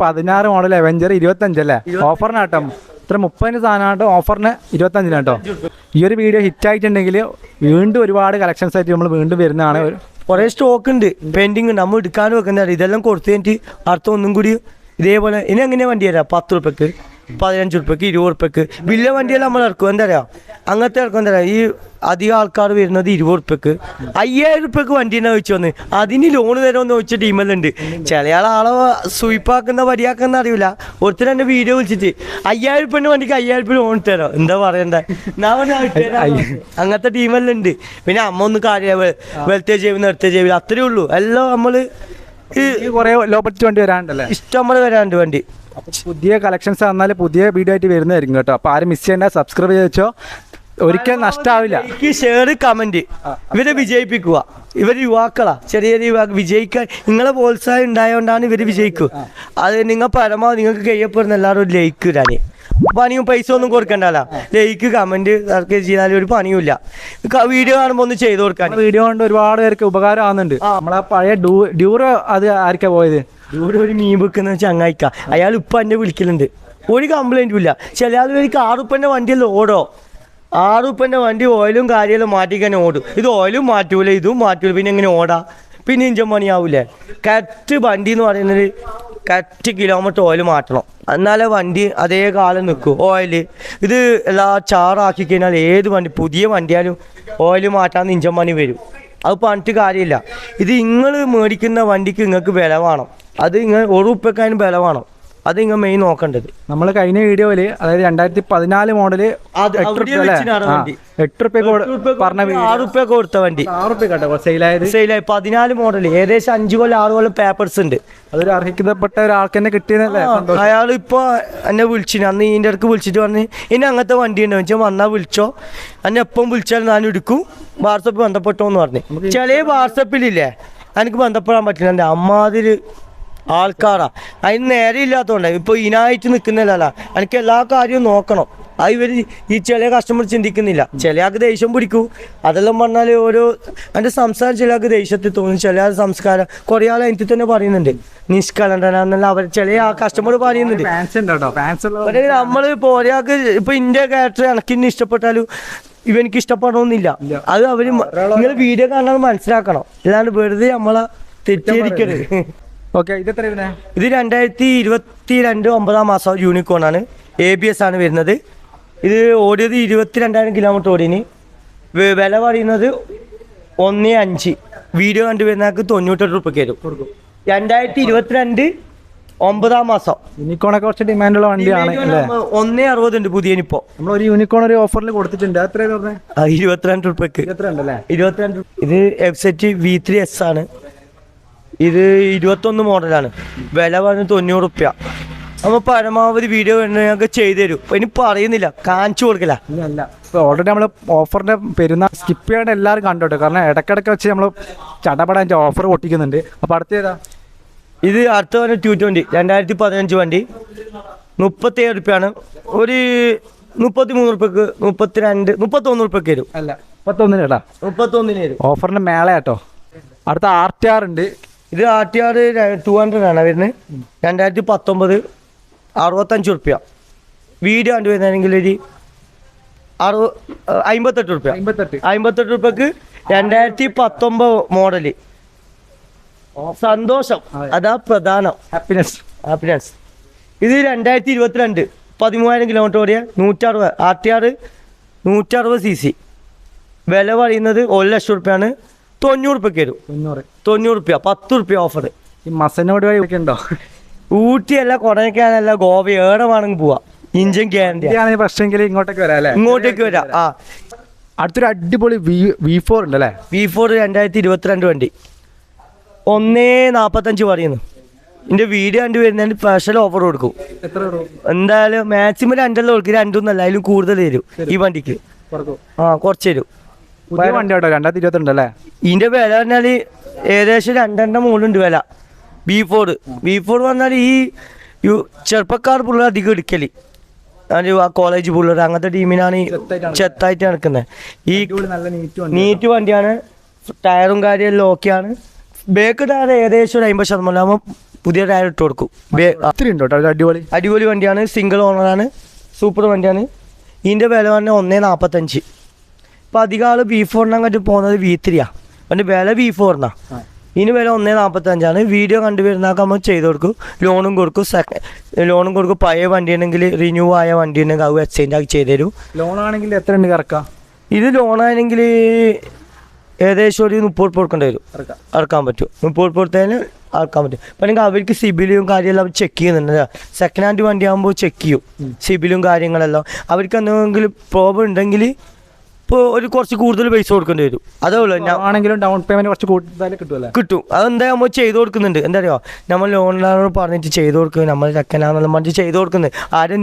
16 മോഡൽ എവഞ്ചർ 25 അല്ലേ? ഓഫറിനാട്ടോ. ഇത്ര 30 സാധനമായിട്ട് ഓഫറിന് 25 കേട്ടോ. ഈ ഒരു വീഡിയോ ഹിറ്റായിട്ടുണ്ടെങ്കിൽ വീണ്ടും ഒരുപാട് കളക്ഷൻസ് ആയിട്ട് നമ്മൾ വീണ്ടും വരുന്നതാണ്. കുറേ സ്റ്റോക്ക് ഉണ്ട്, പെൻഡിങ് ഉണ്ട്. നമ്മൾ എടുക്കാനും വെക്കുന്നതാണ്. ഇതെല്ലാം കൊടുത്തു കഴിഞ്ഞിട്ട് അടുത്ത ഒന്നും കൂടി ഇതേപോലെ ഇനി എങ്ങനെയാണ് വണ്ടി തരാം? 10 ഉറുപ്പിക്ക് 15 ഉറുപ്പിക്ക് 20 ഉറുപ്പിക്ക് വലിയ വണ്ടിയെല്ലാം നമ്മൾ ഇറക്കും. എന്താ പറയുക, അങ്ങനത്തെ ഇറക്കും. എന്താ പറയുക, ഈ അധികം ആൾക്കാർ വരുന്നത് 20 ഉറുപ്പിക്ക് 5000 ഉറുപ്പിക്ക് വണ്ടി തന്നെ ചോദിച്ചു വന്ന് അതിന് ലോൺ തരുമെന്ന് ചോദിച്ച ടീമെല്ലാം ഉണ്ട്. ചില ആളെ സ്വീപ്പാക്കുന്ന വടിയാക്കുന്ന അറിയില്ല. ഒരുത്തർ എൻ്റെ വീഡിയോ വിളിച്ചിട്ട് 5000 ഉറുപ്പിൻ്റെ വണ്ടിക്ക് 5000 ഉറുപ്പിക ലോൺ തരാം. എന്താ പറയണ്ടേ? അങ്ങനത്തെ ടീമെല്ലാം ഉണ്ട്. പിന്നെ അമ്മ ഒന്ന് കാര്യം വെളുത്തേ ചെയ്യും നിർത്തേ ചെയ്യും അത്രേ ഉള്ളൂ. എല്ലാം നമ്മൾ കുറേ ലോ ബഡ്ജറ്റ് വണ്ടി വരാണ്ടല്ലേ? ഇഷ്ടം പോലെ വരാണ്ട് വണ്ടി. പുതിയ കളക്ഷൻസ് വന്നാൽ പുതിയ വീഡിയോ ആയിട്ട് വരുന്നതായിരിക്കും കേട്ടോ. അപ്പോൾ ആരും മിസ് ചെയ്യേണ്ട, സബ്സ്ക്രൈബ് ചെയ്ത് വെച്ചോ. ഒരിക്കലും നഷ്ടമാവില്ല. ഷെയർ കമന്റ് ഇവരെ വിജയിപ്പിക്കുക. ഇവർ യുവാക്കളാ, ചെറിയ ചെറിയ യുവാക്കൾ വിജയിക്കാൻ നിങ്ങളെ പ്രോത്സാഹം ഉണ്ടായതുകൊണ്ടാണ് ഇവർ വിജയിക്കുക. അത് നിങ്ങൾ പരമാവധി നിങ്ങൾക്ക് കഴിയപ്പെടുന്ന എല്ലാവരും ഒരു ലൈക്ക് ഇടാൻ. പണിയും പൈസ ഒന്നും കൊടുക്കണ്ടല്ലോ. ലൈക്ക് കമന്റ് ചെയ്താലും ഒരു പണിയുമില്ല. വീഡിയോ കാണുമ്പോൾ ഒന്ന് ചെയ്ത് കൊടുക്കാൻ. വീഡിയോ കൊണ്ട് ഒരുപാട് പേർക്ക് ഉപകാരം ആവുന്നുണ്ട്. നമ്മളെ പഴയ ഡ്യൂറോ അത് ആർക്കാ പോയത്? ഡ്യൂറോ ഒരു മീൻ വെക്കുന്ന ചങ്ങായിക്ക. അയാൾ ഇപ്പം എന്നെ വിളിക്കലുണ്ട്. ഒരു കംപ്ലൈൻറ്റും ഇല്ല. ചില ആൾ എനിക്ക് 6 ഉറുപ്പിൻ്റെ വണ്ടിയല്ല ഓടോ. 6 ഉറുപ്പിൻ്റെ വണ്ടി ഓയിലും കാര്യമെല്ലാം മാറ്റിക്കാൻ ഓടും. ഇത് ഓയിലും മാറ്റൂല, ഇതും മാറ്റൂല. പിന്നെ എങ്ങനെ ഓടാ? പിന്നെ ഇഞ്ചൻ പണിയാവൂലേ? കറക്റ്റ് വണ്ടി എന്ന് പറയുന്നത് കറക്റ്റ് കിലോമീറ്റർ ഓയിൽ മാറ്റണം, എന്നാലേ വണ്ടി അതേ കാലം നിൽക്കും. ഓയിൽ ഇത് എല്ലാ ചാറാക്കി കഴിഞ്ഞാൽ ഏത് വണ്ടി പുതിയ വണ്ടിയാലും ഓയിൽ മാറ്റാൻ ഇഞ്ചൻ പണി വരും. അത് പറഞ്ഞിട്ട് കാര്യമില്ല. ഇത് നിങ്ങൾ മേടിക്കുന്ന വണ്ടിക്ക് നിങ്ങൾക്ക് വില വേണം. അത് നിങ്ങൾ ഉറുപ്പൊക്കാനും വില വേണം. അത് നിങ്ങൾ മെയിൻ നോക്കേണ്ടത്. നമ്മൾ കഴിഞ്ഞ വീഡിയോയിൽ അതായത് 2014 മോഡല് 8 റുപ്യ പറഞ്ഞ 6 റുപ്യ കൊടുത്ത വണ്ടി 6 റുപ്യ കേട്ടോ സെയിലായി 14 മോഡൽ ഏകദേശം 5 കൊല്ലം 6 കൊല്ലം പേപ്പേഴ്സ് ഉണ്ട്. അതൊരു അർഹിക്കപ്പെട്ട ഒരാൾക്ക് തന്നെ കിട്ടിയതല്ലേ. അയാൾ ഇപ്പോൾ എന്നെ വിളിച്ചിന് അന്ന് ഇതിൻ്റെ ഇടയ്ക്ക് വിളിച്ചിട്ട് പറഞ്ഞ് ഇനി അങ്ങനത്തെ വണ്ടി ഉണ്ടോ വെച്ചാൽ വന്നാൽ വിളിച്ചോ, എന്നെ എപ്പം വിളിച്ചാൽ ഞാൻ എടുക്കും, വാട്സപ്പ് ബന്ധപ്പെട്ടോ എന്ന് പറഞ്ഞു. ചില വാട്സപ്പിലില്ലേ എനിക്ക് ബന്ധപ്പെടാൻ പറ്റില്ല. എൻ്റെ അമ്മാതിരി ആൾക്കാരാ. അതിന് നേരെ ഇല്ലാത്തതുകൊണ്ട് ഇപ്പോൾ ഇതിനായിട്ട് നിൽക്കുന്നില്ല. എനിക്ക് എല്ലാ കാര്യവും നോക്കണം. അത് ഇവർ ഈ ചില കസ്റ്റമർ ചിന്തിക്കുന്നില്ല. ചിലയാൾക്ക് ദേഷ്യം പിടിക്കൂ. അതെല്ലാം പറഞ്ഞാൽ ഓരോ എൻ്റെ സംസാരം ചിലയാൾക്ക് ദേഷ്യത്തിൽ തോന്നും. ചില സംസ്കാരം കുറേ ആൾ എനിക്ക് തന്നെ പറയുന്നുണ്ട് നിഷ്കളങ്കനെന്നല്ല അവർ ചില ആ കസ്റ്റമർ പറയുന്നുണ്ട്. നമ്മൾ ഇപ്പോൾ ഒരാൾക്ക് ഇപ്പോൾ ഇന്ത്യ ക്യാരക്ടർ എനിക്കിന്ന് ഇഷ്ടപ്പെട്ടാലും ഇവനിക്ക് ഇഷ്ടപ്പെടണമെന്നില്ല. അത് അവർ നിങ്ങൾ വീഡിയോ കാണാൻ മനസ്സിലാക്കണം. അല്ലാണ്ട് വെറുതെ നമ്മളെ തെറ്റിദ്ധരിക്കരുത്. ഓക്കെ, ഇത് എത്ര? ഇത് 2022 9 മാസം യൂണിക്കോണാണ്. ABS ആണ് വരുന്നത്. ഇത് ഓടിയത് 22,000 കിലോമീറ്റർ ഓടിന്. വില പറയുന്നത് 1.5. വീഡിയോ കണ്ടുവരുന്നവർക്ക് 98 റുപ്യക്ക് വരും. 2022 9 മാസം യൂണിക്കോണൊക്കെ കുറച്ച് ഡിമാൻഡുള്ള വണ്ടിയാണ്. 1.60 ഉണ്ട് പുതിയനിപ്പോ. നമ്മൾ ഒരു യൂണിക്കോൺ ഒരു ഓഫറിൽ കൊടുത്തിട്ടുണ്ട്. എത്ര 22 റുപ്യക്ക്. 22. ഇത് FZ V3S ആണ്. ഇത് 21 മോഡലാണ്. വില പറഞ്ഞ് 90 റുപ്യ. നമ്മൾ പരമാവധി വീഡിയോ ഞങ്ങൾക്ക് ചെയ്തു തരും. ഇനി പറയുന്നില്ല, കാണിച്ചു കൊടുക്കില്ല. അല്ല, ഇപ്പോൾ ഓൾറെഡി നമ്മൾ ഓഫറിൻ്റെ പെരുന്നാൾ സ്കിപ്പ് ചെയ്യാണ്ട് എല്ലാവരും കണ്ടോട്ടെ. കാരണം ഇടയ്ക്കിടയ്ക്ക് വെച്ച് നമ്മൾ ചടപടാൻ ഓഫർ പൊട്ടിക്കുന്നുണ്ട്. അപ്പോൾ അടുത്ത ഏതാ? ഇത് അടുത്ത പറഞ്ഞ 220 2015 വണ്ടി 37 റുപ്യാണ്. ഒരു 33 റുപ്യക്ക് 31 റുപ്യക്ക് വരും. അല്ല 31 കേട്ടാ, 31 വരും. ഓഫറിൻ്റെ മേള കേട്ടോ. അടുത്ത RTR ഉണ്ട്. ഇത് RTR 200 ആണ് വരുന്നത്. 2019 65 റുപ്യ. വീഡിയോ കണ്ടു വരുന്നതെങ്കിൽ ഒരു 58 റുപ്യ. 58 റുപ്യക്ക് 2019 മോഡല്. സന്തോഷം, അതാ പ്രധാനം. ഹാപ്പിനെസ്. ഇത് 2022 13,000 കിലോമീറ്റർ ഓടിയ 160 RTR 160 cc. വില പറയുന്നത് 1,00,000 റുപ്യാണ്. 90 റുപ്യക്ക് വരും. 90 റുപ്യ. 10 റുപ്യ ഓഫർ. ഈ മസനോട് വഴി ഉണ്ടോ? ഊട്ടിയല്ല, കൊടൈക്കനാലല്ല, ഗോവ എവിടെ വേണമെങ്കിൽ പോവാം. ഇഞ്ചൻ ഗ്യാരണ്ടി പ്രശ്നമെങ്കിൽ ഇങ്ങോട്ടേക്ക് വരാം അല്ലേ? ഇങ്ങോട്ടേക്ക് വരാം. അടുത്തൊരു അടിപൊളി V4 ഉണ്ട് അല്ലേ? V4 2022 വണ്ടി 1.45 പറയുന്നു. എൻ്റെ വീഡിയോ കണ്ടു വരുന്നതിന് സ്പെഷ്യൽ ഓഫർ കൊടുക്കും. എന്തായാലും മാക്സിമം 2 കൊടുക്കും. 2 അതിലും കൂടുതൽ തരും ഈ വണ്ടിക്ക്. കുറച്ച് തരും. വണ്ടി കേട്ടോ 2022 അല്ലേ? ഇതിൻ്റെ വില പറഞ്ഞാൽ ഏകദേശം 2.5 മുകളിലുണ്ട് വില. V4 പറഞ്ഞാൽ ഈ ചെറുപ്പക്കാർ പിള്ളേർ അധികം എടുക്കൽ. ആ കോളേജ് പിള്ളേർ അങ്ങനത്തെ ടീമിനാണ് ഈ ചെത്തായിട്ട് നടക്കുന്നത്. ഈ നീറ്റ് വണ്ടിയാണ്. ടയറും കാര്യമെല്ലാം ഓക്കെയാണ്. ബേക്ക് ടയർ ഏകദേശം 50% ആകുമ്പോൾ പുതിയ ടയർ ഇട്ട് കൊടുക്കും. അടിപൊളി വണ്ടിയാണ്. സിംഗിൾ ഓണറാണ്. സൂപ്പർ വണ്ടിയാണ്. ഇതിൻ്റെ വില പറഞ്ഞാൽ 1.45. ഇപ്പോൾ അധികം ആൾ V4 പോകുന്നത് V3 അതിൻ്റെ വില V4 ഇതിന് വില 1.45. വീഡിയോ കണ്ടുവരുന്നതൊക്കെ നമ്മൾ ചെയ്ത് കൊടുക്കും. ലോണും കൊടുക്കും. പഴയ വണ്ടി ഉണ്ടെങ്കിൽ റിന്യൂ ആയ വണ്ടി ഉണ്ടെങ്കിൽ അത് എക്സ്ചേഞ്ച് ആക്കി ചെയ്ത് തരും. ലോണാണെങ്കിൽ എത്ര ഉണ്ട് കറക്കാം? ഇത് ലോണാണെങ്കിൽ ഏകദേശം ഒരു 30 ഉറുപ്പിക കൊടുക്കേണ്ടി വരും. ഇറക്കാൻ പറ്റും. 30 ഉറുപ്പിക കൊടുത്തതിന് ഇറക്കാൻ പറ്റും. അപ്പം അല്ലെങ്കിൽ അവർക്ക് സിബിലും കാര്യമെല്ലാം ചെക്ക് ചെയ്യുന്നുണ്ട്. സെക്കൻഡ് ഹാൻഡ് വണ്ടി ആകുമ്പോൾ ചെക്ക് ചെയ്യും സിബിലും കാര്യങ്ങളെല്ലാം. അവർക്ക് എന്തെങ്കിലും പ്രോബ്ലം ഉണ്ടെങ്കിൽ ഇപ്പോൾ ഒരു കുറച്ച് കൂടുതൽ പൈസ കൊടുക്കേണ്ടി വരും. അതേ ഉള്ളൂ. ആണെങ്കിലും ഡൗൺ പേയ്മെൻറ്റ് കുറച്ച് കൂടുതൽ കിട്ടുമല്ലോ. കിട്ടും. അതെന്താ നമ്മൾ ചെയ്ത് കൊടുക്കുന്നുണ്ട്. എന്താ പറയുക, നമ്മൾ ലോണിലാണോ പറഞ്ഞിട്ട് ചെയ്ത് കൊടുക്കുക. നമ്മൾ ചെക്കനാണെന്നുള്ള പറഞ്ഞിട്ട് ചെയ്ത് കൊടുക്കുന്നത്. ആരും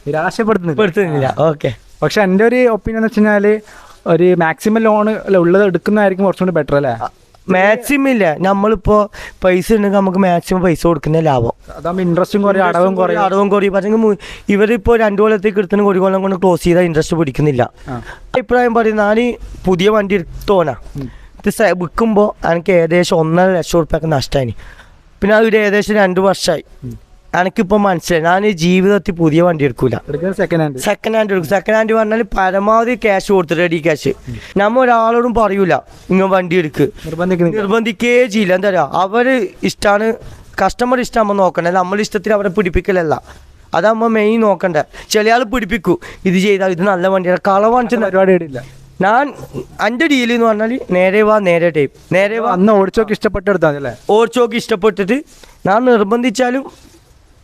നിരാശപ്പെടുത്തുന്നില്ല. ഓക്കെ. പക്ഷെ എൻ്റെ ഒരു ഒപ്പീനിയൻ എന്ന് വെച്ച് കഴിഞ്ഞാൽ ഒരു മാക്സിമം ലോൺ ഉള്ളത് എടുക്കുന്നതായിരിക്കും കുറച്ചുകൂടി ബെറ്റർ അല്ലേ? മാക്സിമം ഇല്ല. നമ്മളിപ്പോൾ പൈസ ഉണ്ടെങ്കിൽ നമുക്ക് മാക്സിമം പൈസ കൊടുക്കുന്ന ലാഭം. അതാകുമ്പോൾ ഇൻട്രസ്റ്റും കുറയും, അടവും കുറയും. പക്ഷേ ഇവരിപ്പോൾ 2 കൊല്ലത്തേക്ക് എടുത്തിന് 1 കൊല്ലം കൊണ്ട് ക്ലോസ് ചെയ്താൽ ഇൻട്രസ്റ്റ് പിടിക്കുന്നില്ല. അഭിപ്രായം പറയും. ഞാൻ പുതിയ വണ്ടി എടുത്തോനാ ഇത് വിൽക്കുമ്പോൾ എനിക്ക് ഏകദേശം 1.5 ലക്ഷം ഉറുപ്പിക നഷ്ടമായി. പിന്നെ അത് ഏകദേശം 2 വർഷമായി. എനിക്കിപ്പോൾ മനസ്സിലായി ഞാൻ ഈ ജീവിതത്തിൽ പുതിയ വണ്ടി എടുക്കൂല. സെക്കൻഡ് ഹാൻഡ് എടുക്കും. സെക്കൻഡ് ഹാൻഡ് പറഞ്ഞാൽ പരമാവധി ക്യാഷ് കൊടുത്ത് റെഡി ക്യാഷ്. നമ്മൾ ഒരാളോടും പറയൂല ഇങ്ങനെ വണ്ടി എടുക്ക്, നിർബന്ധിക്കേ ചെയ്യില്ല. എന്താ പറയുക, അവർ ഇഷ്ടമാണ്, കസ്റ്റമർ ഇഷ്ടമാകുമ്പോൾ നോക്കണേ. നമ്മൾ ഇഷ്ടത്തിൽ അവരെ പിടിപ്പിക്കലല്ല. അതാകുമ്പോൾ മെയിൻ നോക്കണ്ട. ചില ആൾ പിടിപ്പിക്കൂ ഇത് ചെയ്താൽ ഇത് നല്ല വണ്ടിയാണ് കളവാണിച്ച പരിപാടി ഇടില്ല. ഞാൻ എൻ്റെ ഡീൽ എന്ന് പറഞ്ഞാൽ നേരെ വാ നേരെ ടൈപ്പ് നേരെ വാ. അന്ന് ഓടിച്ചോക്ക് ഇഷ്ടപ്പെട്ടെടുത്താൽ മതി അല്ലേ? ഓടിച്ചോക്ക് ഇഷ്ടപ്പെട്ടിട്ട് ഞാൻ നിർബന്ധിച്ചാലും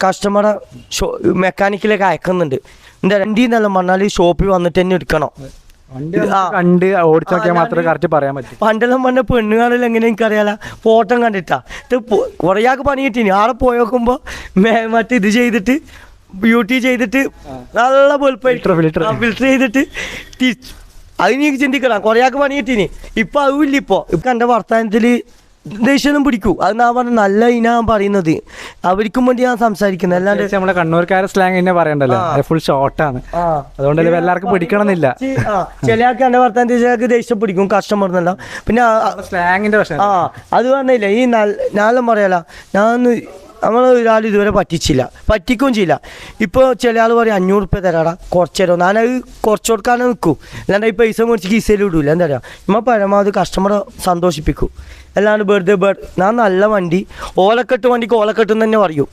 കസ്റ്റമറെ മെക്കാനിക്കിലേക്ക് അയക്കുന്നുണ്ട്. എൻ്റെ വണ്ടി എന്നെല്ലാം പറഞ്ഞാൽ ഷോപ്പിൽ വന്നിട്ട് തന്നെ എടുക്കണം. കണ്ട് ഓടിച്ചു നോക്കിയാൽ മാത്രമേ കറക്റ്റ് പറയാൻ പറ്റൂ. പണ്ടെല്ലാം പറഞ്ഞ പെണ്ണുകാണിൽ എങ്ങനെ എനിക്കറിയാല ഫോട്ടോ കണ്ടിട്ടാ ഇത് കുറേയാൾക്ക് പണി കിട്ടീനി. ആടെ പോയി നോക്കുമ്പോൾ മറ്റേ ഇത് ചെയ്തിട്ട് ബ്യൂട്ടി ചെയ്തിട്ട് നല്ല ഫിൽറ്റർ ചെയ്തിട്ട് അതിന് ചിന്തിക്കണം. കുറേയാൾക്ക് പണി കിട്ടീനി. ഇപ്പം അതുമില്ല. ഇപ്പം എൻ്റെ വർത്തമാനത്തിൽ ദേഷ്യം പിടിക്കൂ. അത് ഞാൻ പറഞ്ഞ നല്ല ഇനാ പറയുന്നത് അവർക്കും വേണ്ടി ഞാൻ സംസാരിക്കുന്നത്. അല്ലാണ്ട് നമ്മളെ കണ്ണൂർക്കാരെ സ്ലാങ് തന്നെ പറയണ്ടല്ലോ, ഫുൾ ഷോർട്ടാണ്. അതുകൊണ്ടല്ലേ എല്ലാവർക്കും പിടിക്കണമെന്നില്ല. ചില ആൾക്ക് എൻ്റെ വർത്തമാനത്തിൽ ദേഷ്യം പിടിക്കും കസ്റ്റമറിനെല്ലാം. പിന്നെ സ്ലാങ്ങിന്റെ പ്രശ്നം അത് പറഞ്ഞില്ല. ഈ ഞാനെല്ലാം പറയാല നമ്മൾ ഒരാൾ ഇതുവരെ പറ്റിക്കുകയും ചെയ്യില്ല. ഇപ്പോൾ ചില ആൾ പറയും 500 റുപ്യ തരാടാ കുറച്ച് തരാം. ഞാനത് കുറച്ച് കൊടുക്കാനേ നിൽക്കൂ. അല്ലാണ്ട് ഈ പൈസ മേടിച്ച് കീസയിൽ ഇടൂല. എന്താ പറയുക, നമ്മൾ പരമാവധി കസ്റ്റമറെ സന്തോഷിപ്പിക്കും. അല്ലാണ്ട് വെറുതെ ഞാൻ നല്ല വണ്ടി ഓലക്കെട്ട് വണ്ടിക്ക് ഓലക്കെട്ടെന്ന് തന്നെ പറയൂ.